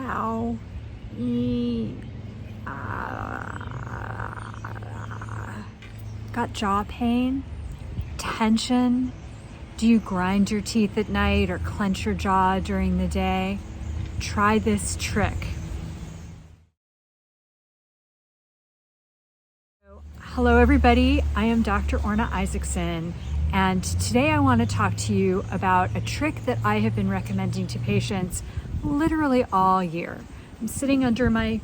Ow. Got jaw pain? Tension? Do you grind your teeth at night or clench your jaw during the day? Try this trick. Hello everybody, I am Dr. Orna Isaacson, and today I want to talk to you about a trick that I have been recommending to patients literally all year. I'm sitting under my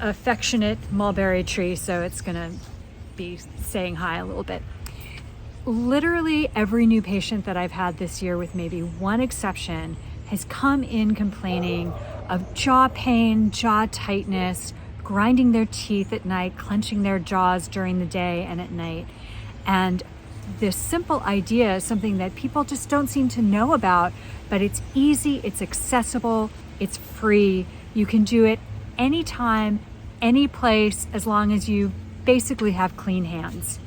affectionate mulberry tree, so it's gonna be saying hi a little bit. Literally every new patient that I've had this year, with maybe one exception, has come in complaining of jaw pain, jaw tightness, grinding their teeth at night, clenching their jaws during the day and at night. And this simple idea is something that people just don't seem to know about, but it's easy, it's accessible, it's free. You can do it anytime, any place, as long as you basically have clean hands.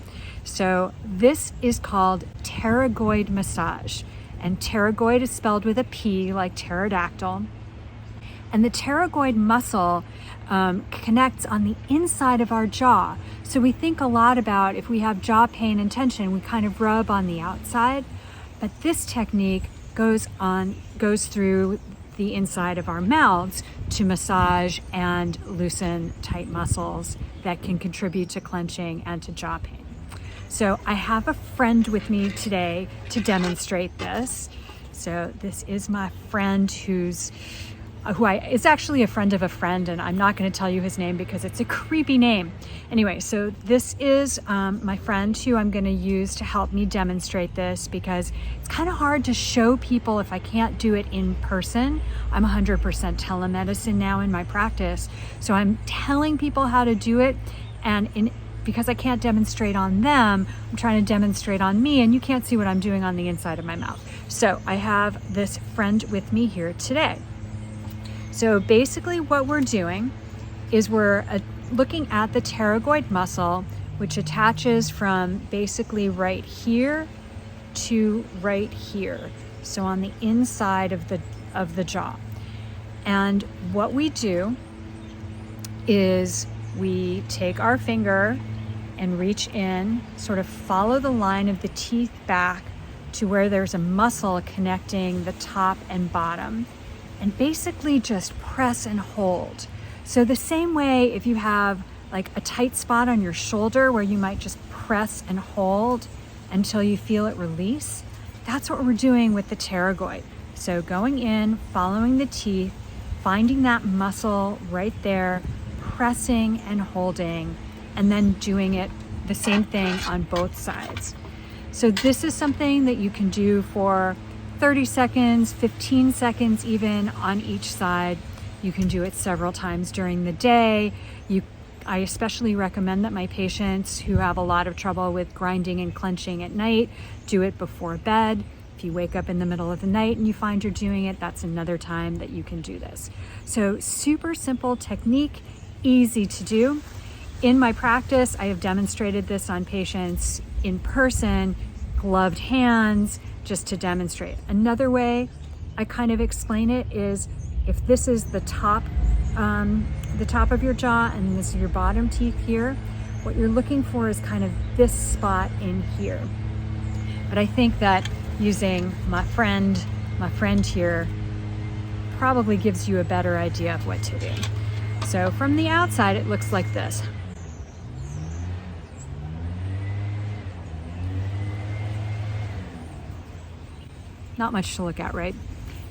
So this is called Pterygoid Massage, and pterygoid is spelled with a P, like pterodactyl. And the pterygoid muscle connects on the inside of our jaw. So we think a lot about, if we have jaw pain and tension, we kind of rub on the outside, but this technique goes through the inside of our mouths to massage and loosen tight muscles that can contribute to clenching and to jaw pain. So I have a friend with me today to demonstrate this. So this is my friend is actually a friend of a friend, and I'm not going to tell you his name because it's a creepy name. Anyway, so this is my friend who I'm going to use to help me demonstrate this, because it's kind of hard to show people if I can't do it in person. I'm 100% telemedicine now in my practice, so I'm telling people how to do it, and because I can't demonstrate on them, I'm trying to demonstrate on me, and you can't see what I'm doing on the inside of my mouth. So I have this friend with me here today. So basically what we're doing is we're looking at the pterygoid muscle, which attaches from basically right here to right here. So on the inside of the jaw. And what we do is we take our finger and reach in, sort of follow the line of the teeth back to where there's a muscle connecting the top and bottom, and basically just press and hold. So the same way, if you have like a tight spot on your shoulder where you might just press and hold until you feel it release, that's what we're doing with the pterygoid. So going in, following the teeth, finding that muscle right there, pressing and holding, and then doing it the same thing on both sides. So this is something that you can do for 30 seconds, 15 seconds even on each side. You can do it several times during the day. I especially recommend that my patients who have a lot of trouble with grinding and clenching at night do it before bed. If you wake up in the middle of the night and you find you're doing it, that's another time that you can do this. So super simple technique, easy to do. In my practice, I have demonstrated this on patients in person, gloved hands, just to demonstrate. Another way I kind of explain it is, if this is the top of your jaw and this is your bottom teeth here, what you're looking for is kind of this spot in here. But I think that using my friend here probably gives you a better idea of what to do. So from the outside, it looks like this. Not much to look at, right?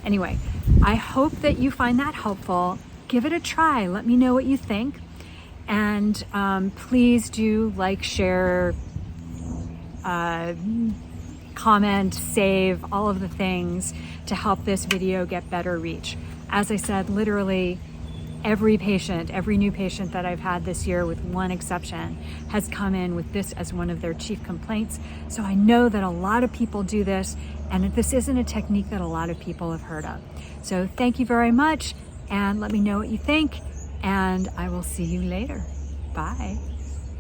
Anyway, I hope that you find that helpful. Give it a try. Let me know what you think. And please do like, share, comment, save, all of the things to help this video get better reach. As I said, literally every new patient that I've had this year, with one exception, has come in with this as one of their chief complaints. So I know that a lot of people do this, and this isn't a technique that a lot of people have heard of. So thank you very much, and let me know what you think, and I will see you later. Bye.